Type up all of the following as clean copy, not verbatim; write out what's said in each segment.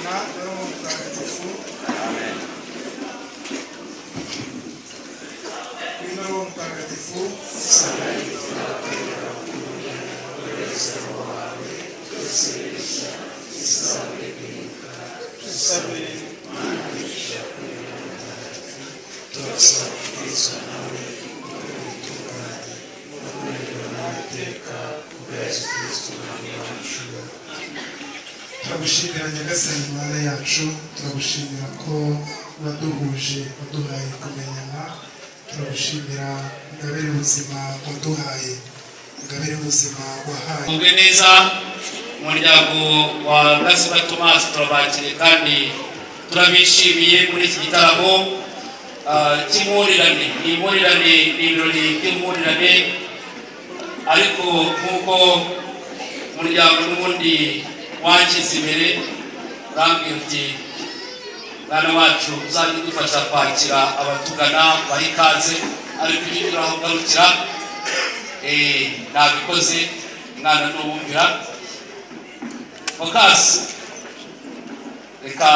na Roho Mtakatifu. Amen. Roho Mtakatifu. Turagushimira Nyagasani Mana yacu, turagushimira ko waduhuje, waduhaye kumenyana, turagushimira ingabire ubuzima waduhaye, ingabire ubuzima wahaye. Mugwe neza umuryango wa Gasiba Thomas turabakiriye kandi turabishimiye muri iki gitaramo cy'impurirane. Ni impurirane, ni ibirori by'impurirane, ariko nk'uko umuryango n'ubundi wakize imbere urambwira uti mwana wacu uzajya udufasha kwakira abatugana baha ikaze, ariko ibyo turaho garukira nabikoze mwana n'uwumvira Focus reka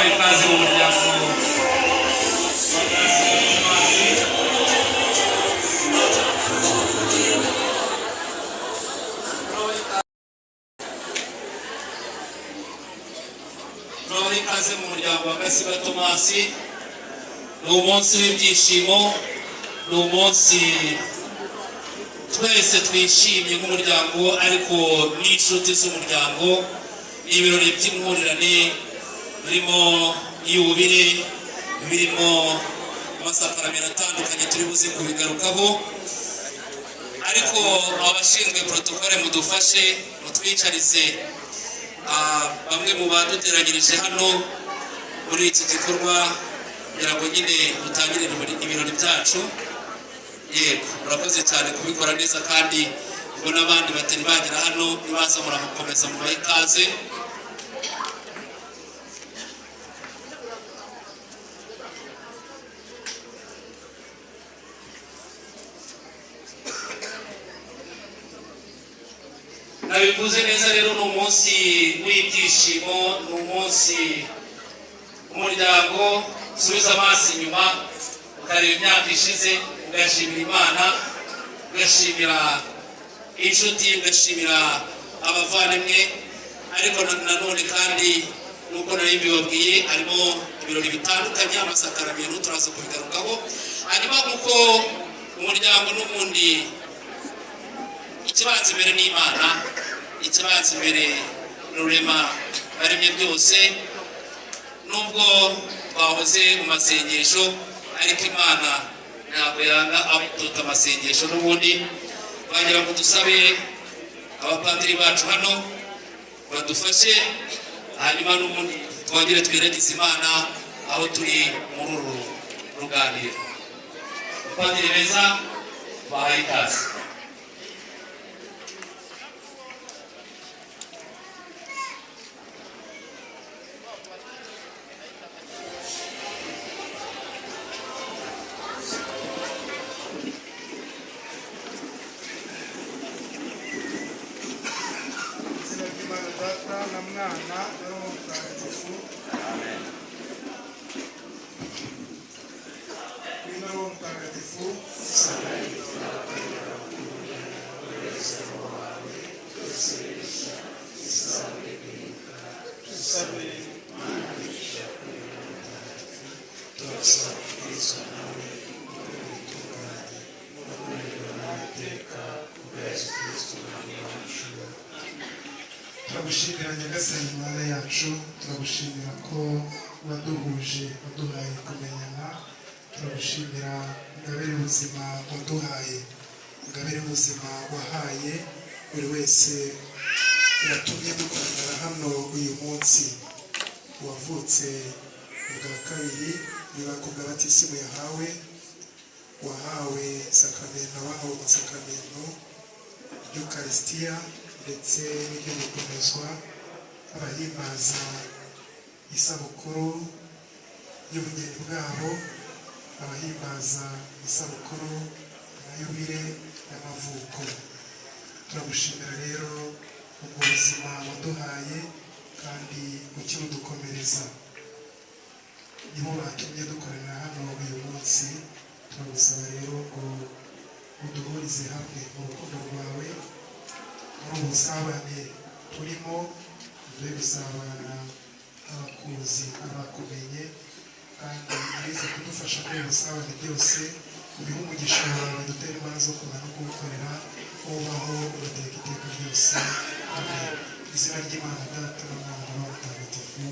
ikaze mu muryango Gasiba Tomasi ni umunsi w'ibyishimo ni umunsi twese twishimye nk'umuryango ariko n'inshuti z'umuryango ibirori by'impurirane birimo iy'ububire birimo amasakaramentu atandukanye turi buze kubigarukaho ariko abashinzwe protokole mudufashe mutwicarize bamwe mu baduteranyirije hano muri iki gikorwa kugira ngo nyine dutangire ibirori byacu. Yego murakoze cyane kubikora neza kandi ubwo n'abandi batari bagera hano nibaza murakomeza mu ikaze. Nabivuze neza rero ni umunsi w'ibyishimo ni umunsi umuryango usubiza amaso inyuma ukareba imyaka ishize ugashimira Imana ugashimira inshuti ugashimira abavandimwe ariko nanone kandi nuko nari mbibabwiye harimo ibirori bitandukanye amasakaramentu turaza kubigarukaho hanyuma kuko umuryango n'ubundi ikibanza imbere n'Imana ikibanza imbere n'urema baremye byose nubwo twahoze mu masengesho ariko Imana ntabwo yanga abatuta amasengesho n'ubundi bagira ngo dusabe abapadiri bacu hano badufashe hanyuma n'ubundi twongere twiragize Imana aho turi muri uru ruganiro. Abapadiri beza bahaye ikaze. Turagushimira Nyagasani Imana yacu turagushimira ko waduhuje waduhaye kumenyana turagushimira ingabire y'ubuzima waduhaye ingabire y'ubuzima wahaye buri wese yatumye dukorera hano uyu munsi wavutse ubwa kabiri niba ku bw'abatisimu yahawe wahawe sakramento wahawe amasakaramentu y'Eucharistia ndetse n'ibyo gukomezwa abahimbaza isabukuru y'ubugeni bwabo abahimbaza isabukuru na yubile y'amavuko. Turagushimira rero ubwo buzima waduhaye kandi ukibudukomereza nibo batumye dukorera hano uyu munsi turagusaba rero ngo uduhurize hamwe mu rukundo rwawe muri ubusabane turimo dore gusabana abakuzi abakumenye kandi bize kudufasha muri ubusabane byose ubihe umugisha wawe dutere imbaraga zo kuba no kuwukorera ubaho ugateka iteka ryose. Amen. Izina ry'Imana Data n'Umwana n'Umutagatifu.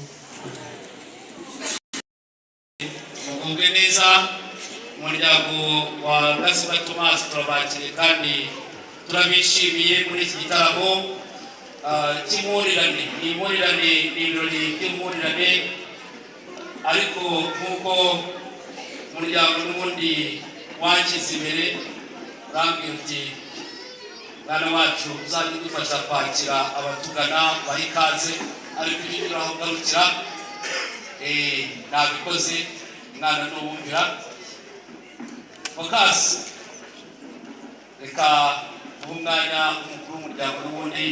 mugubwe neza umuryango wa Gasiba Tomasi turabakiriye kandi turabishimiye muri iki gitaramo cy'impurirane. Impurirane ni ibirori by'impurirane ariko nk'uko umuryango n'ubundi wakize imbere urambwira uti mwana wacu uzajya udufasha kwakira abatugana baha ikaze ariko ibyo unyuraho ugarukira nabikoze umwana n'uwumvira Fokasi reka uha umwanya umukuru w'umuryango n'ubundi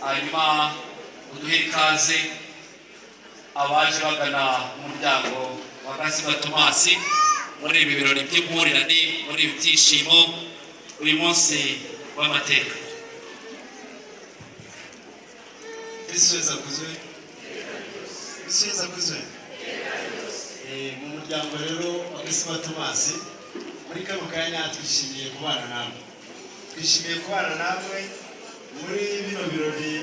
hanyuma uduhe ikaze abaje bagana umuryango wa Gasiba Tomasi muri ibi birori by'impurirane muri ibi byishimo uyu munsi w'amateka. Bisubiza kuzwe. mu muryango rero wa Gasigwa Thomas muri kano kanya twishimiye kubana namwe. Twishimiye kubana namwe muri bino birori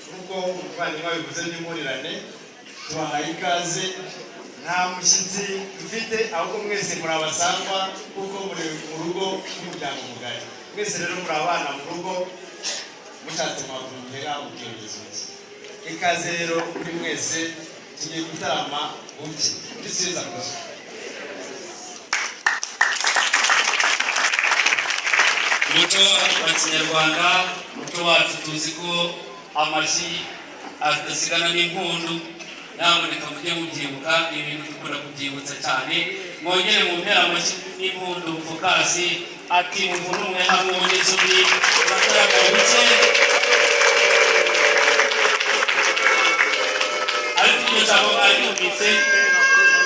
nk'uko umuvandimwe wabivuze by'impurirane. Tubahaye ikaze, nta mushyitsi dufite ahubwo mwese muri abasangwa kuko muri mu rugo rw'umuryango mugari. Mwese rero muri abana mu rugo mushatse mwavumbera ubwiyongezi buke. Ikaze rero kuri mwese, tugiye gutarama buke dusiza gusa. Umuco wa Kinyarwanda, umuco wacu tuzi ko amashyi adasigana n'impundu. Nyamuneka mujye mubyibuka, ni ibintu dukunda kubyibutsa cyane. Mwongere mu mpera amashyi n'impundu. Fokasi ati umuntu umwe hamwe wongeze undi bataragara buke. Ariko iryo jambo mwari yumvise,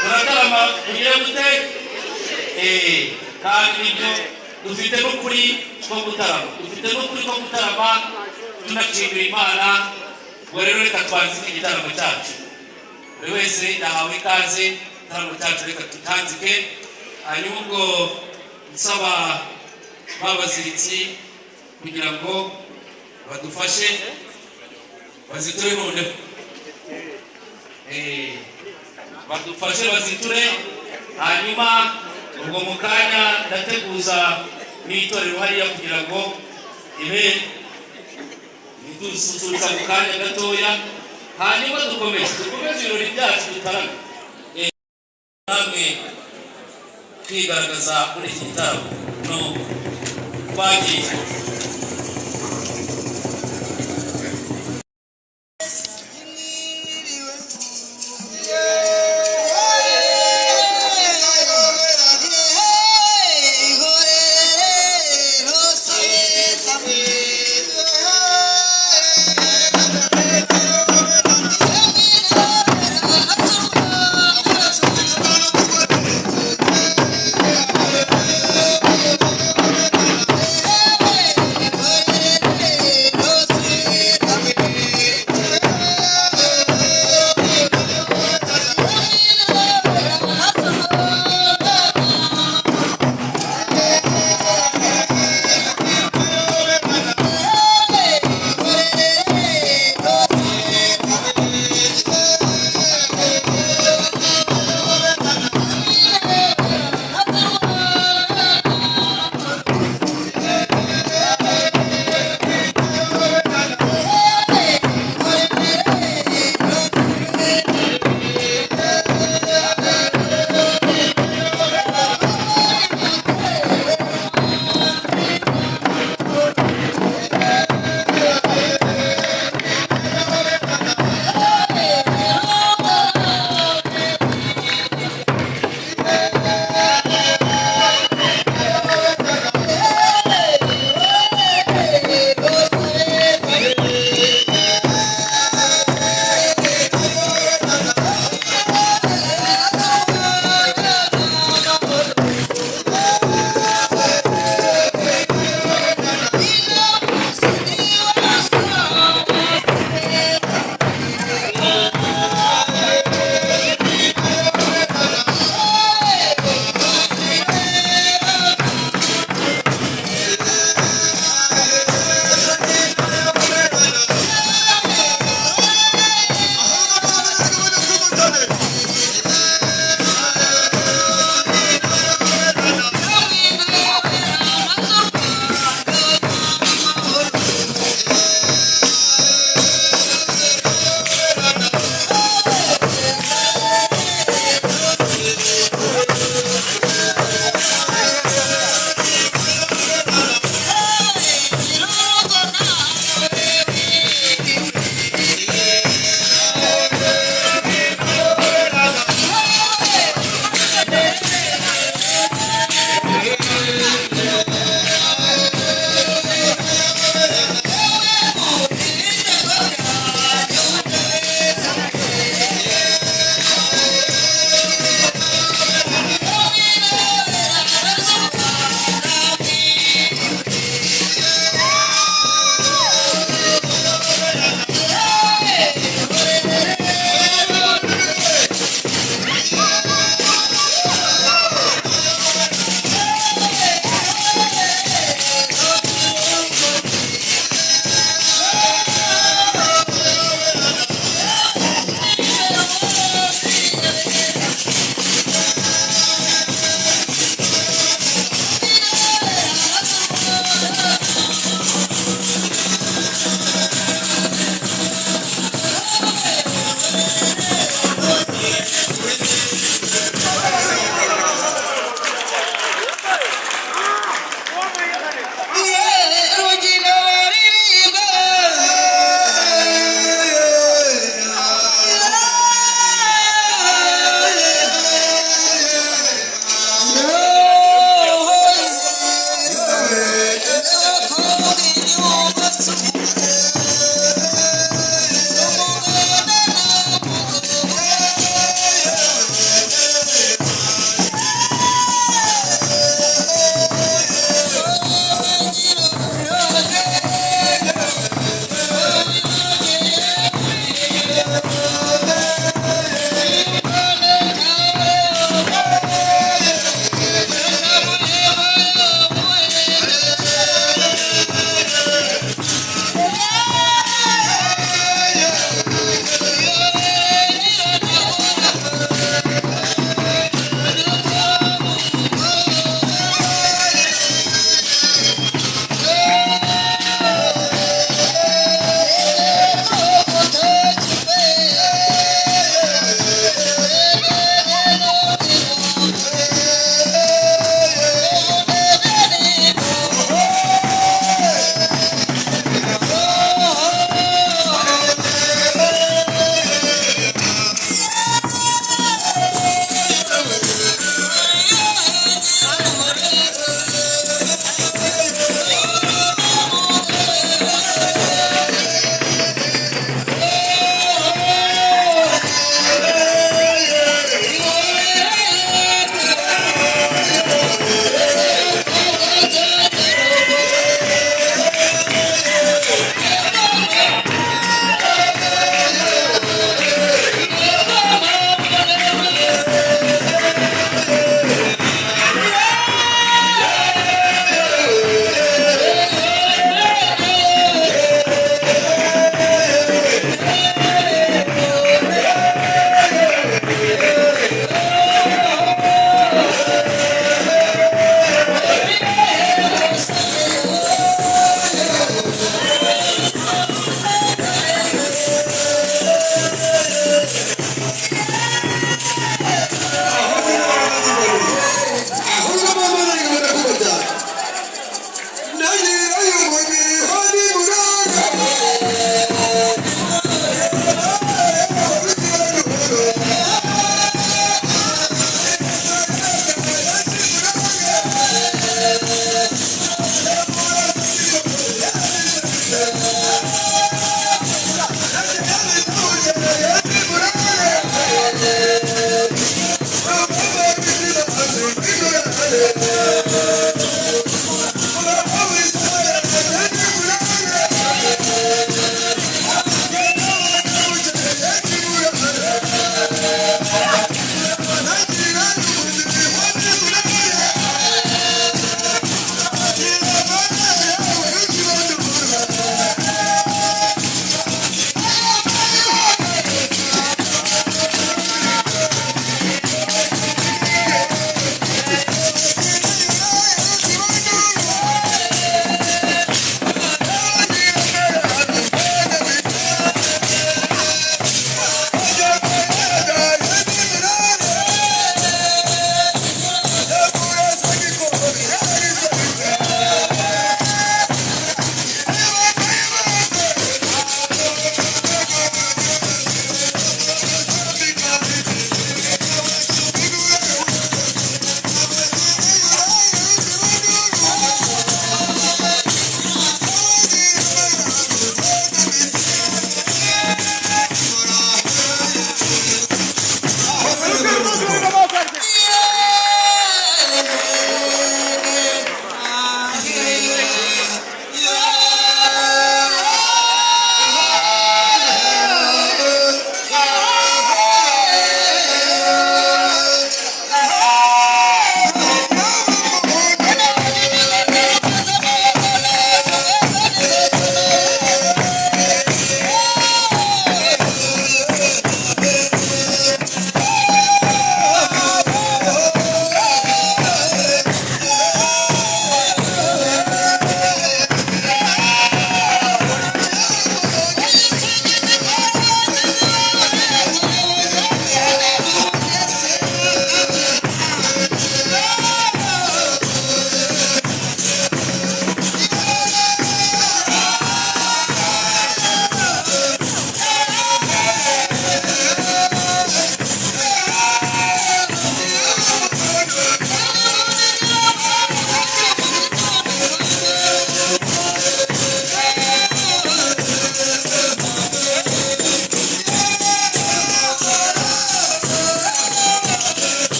turatarama mugire gute? Kandi nibyo dufite n'ukuri ko gutarama, dufite n'ukuri ko gutarama tunashimira Imana. Ubwo rero reka twanzike igitaramo cyacu, buri wese yahawe ikaze. Igitaramo cyacu reka tutanzike, hanyuma ubwo nsaba babaziritsi kugira ngo badufashe baziture noneho, badufashe baziture. Hanyuma ubwo mu kanya ndateguza n'itorero hariya kugira ngo ibe dususurutsa mu kanya gatoya, hanyuma dukomeze ibirori byacu dutarame. Namwe kwigaragaza muri iki gitaramo no twagiye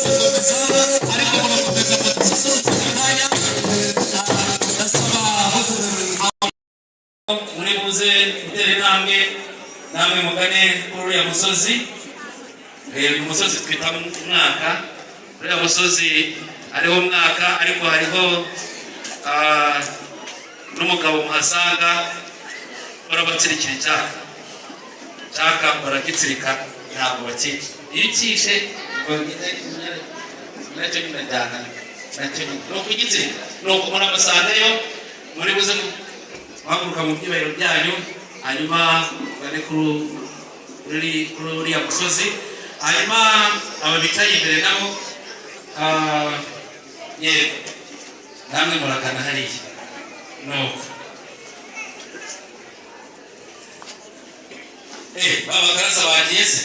zikomeza ariko murakomeza mususurutse umwanya muri buze gutera intambwe namwe mugane kuri uriya musozi. Uyu musozi twita umwaka, uriya musozi hariho umwaka ariko hariho n'umugabo muhasanga barabatsirikira icyaka baragitsirika ntabwo bakica iyo ucishe nacyo nyine ajyana nacyo ni ukugitsirika ni uko murabasangayo muri buze guhaguruka mu byubahiro byanyu hanyuma bari kuri uriya musozi. Hanyuma aba bicaye imbere nabo yego namwe muragana hariya nuko babagaraza bagiye se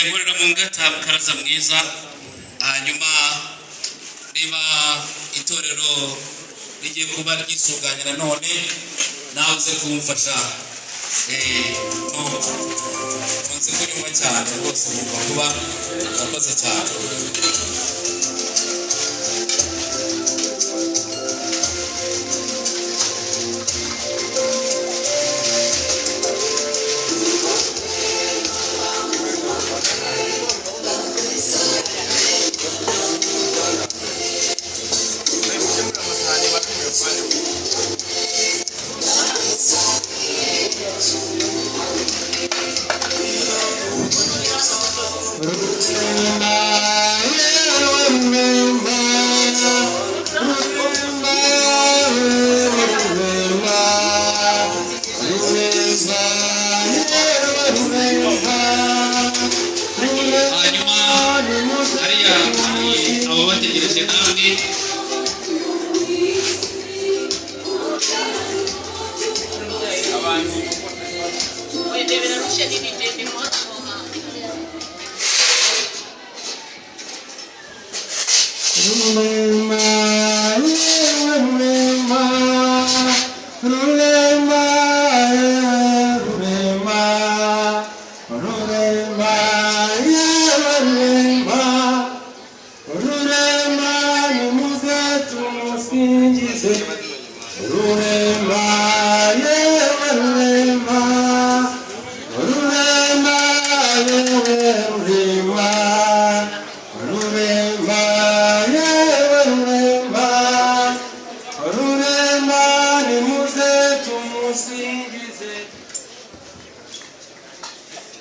nkorera mu ngata mukaraza mwiza. Hanyuma niba itorero rigiye kuba ryisuganya nanone nawe uze kumfasha nkunze kunyuma cyane rwose mumva kuba akoze cyane.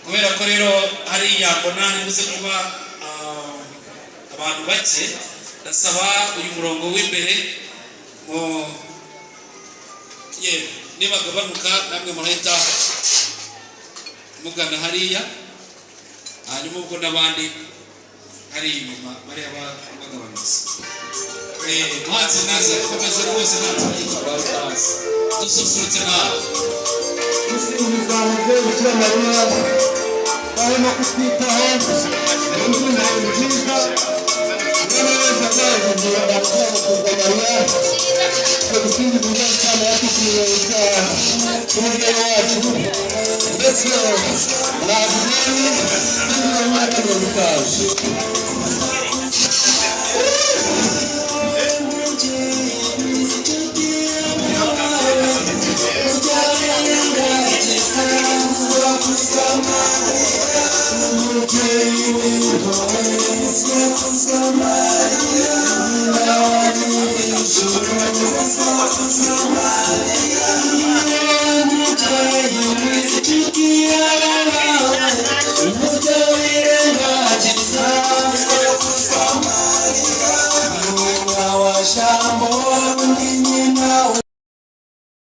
kubera ko rero hariya mbona nibuze kuba abantu bake, ndasaba uyu murongo w'imbere niba gabanuka namwe murahita mugana hariya, hanyuma ubwo n'abandi hari inyuma bariya bagabanutse. Mwanzi neza komeza rwose ntacyo yitwaza dususurutse nawe gusingiza umubyeyi bikira mariya barimo kutwitaho imbyino nziza n'abeza bwayo kugira ngo bakuzwa mariya gusingiza umubyeyi cyane yatutiriwe umubyeyi wacu ndetse na abudeni n'imyaka 50. Shambo